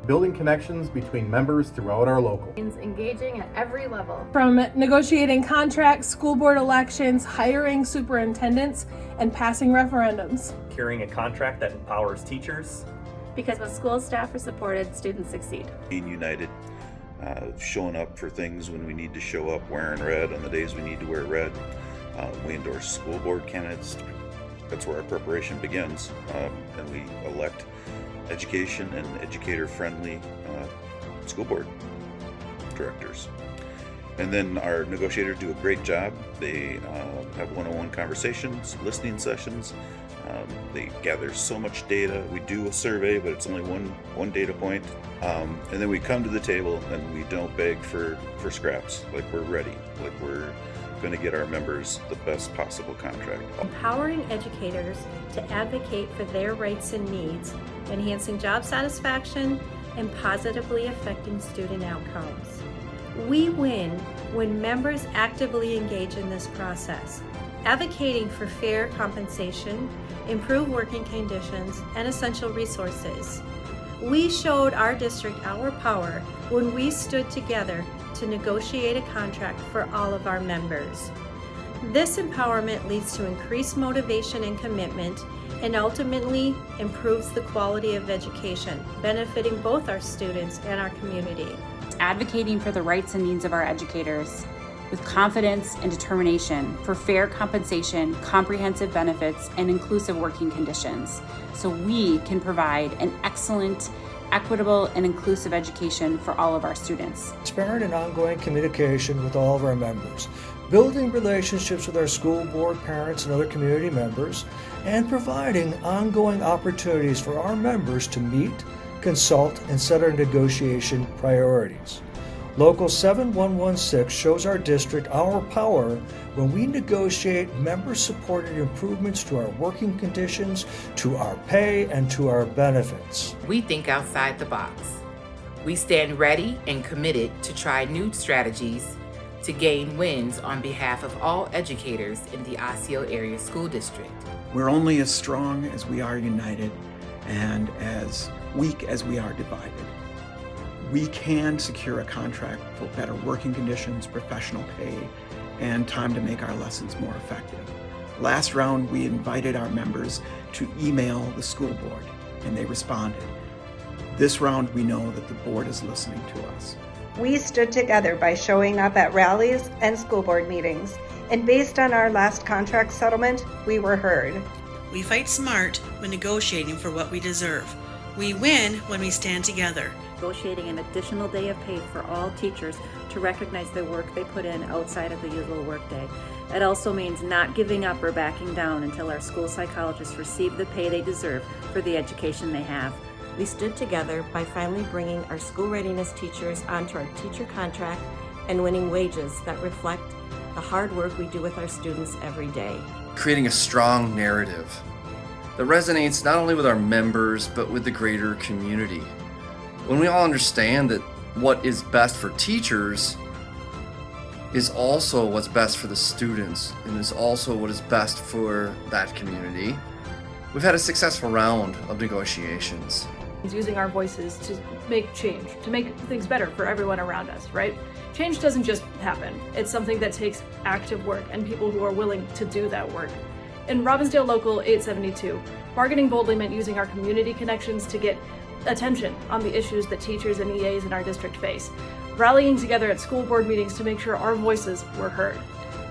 building connections between members throughout our local. Means engaging at every level. From negotiating contracts, school board elections, hiring superintendents, and passing referendums. Carrying a contract that empowers teachers. Because when school staff are supported, students succeed. Being united, showing up for things when we need to show up, wearing red on the days we need to wear red. We endorse school board candidates. That's where our preparation begins, and we elect education and educator-friendly school board directors. And then our negotiators do a great job. They have one-on-one conversations, listening sessions. They gather so much data. We do a survey, but it's only one data point. And then we come to the table and we don't beg for scraps. Like we're ready. Like we're going to get our members the best possible contract. Empowering educators to advocate for their rights and needs, enhancing job satisfaction, and positively affecting student outcomes. We win when members actively engage in this process, advocating for fair compensation, improved working conditions, and essential resources. We showed our district our power when we stood together to negotiate a contract for all of our members. This empowerment leads to increased motivation and commitment, and ultimately improves the quality of education, benefiting both our students and our community. Advocating for the rights and needs of our educators with confidence and determination for fair compensation, comprehensive benefits, and inclusive working conditions, so we can provide an excellent, equitable, and inclusive education for all of our students. Transparent and ongoing communication with all of our members, building relationships with our school board, parents, and other community members, and providing ongoing opportunities for our members to meet, consult, and set our negotiation priorities. Local 7116 shows our district our power when we negotiate member-supported improvements to our working conditions, to our pay, and to our benefits. We think outside the box. We stand ready and committed to try new strategies to gain wins on behalf of all educators in the Osseo Area School District. We're only as strong as we are united and as weak as we are divided. We can secure a contract for better working conditions, professional pay, and time to make our lessons more effective. Last round, we invited our members to email the school board, and they responded. This round, we know that the board is listening to us. We stood together by showing up at rallies and school board meetings, and based on our last contract settlement, we were heard. We fight smart when negotiating for what we deserve. We win when we stand together. Negotiating an additional day of pay for all teachers to recognize the work they put in outside of the usual workday. It also means not giving up or backing down until our school psychologists receive the pay they deserve for the education they have. We stood together by finally bringing our school readiness teachers onto our teacher contract and winning wages that reflect the hard work we do with our students every day. Creating a strong narrative that resonates not only with our members, but with the greater community. When we all understand that what is best for teachers is also what's best for the students and is also what is best for that community, we've had a successful round of negotiations. Using our voices to make change, to make things better for everyone around us, right? Change doesn't just happen. It's something that takes active work and people who are willing to do that work. In Robbinsdale Local 872, bargaining boldly meant using our community connections to get attention on the issues that teachers and EAs in our district face, rallying together at school board meetings to make sure our voices were heard.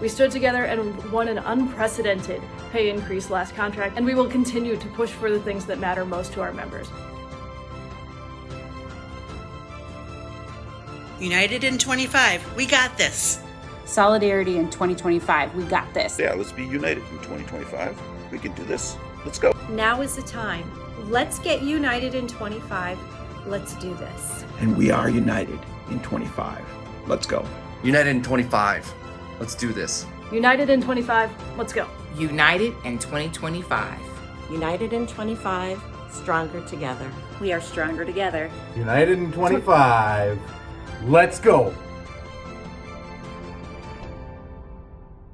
We stood together and won an unprecedented pay increase last contract, and we will continue to push for the things that matter most to our members. United in 25, we got this. Solidarity in 2025, we got this. Yeah, let's be united in 2025. We can do this. Let's go. Now is the time. Let's get united in 25. Let's do this. And we are united in 25. Let's go. United in 25. Let's do this. United in 25. Let's go. United in 2025. United in 25, stronger together. We are stronger together. United in 25. Let's go.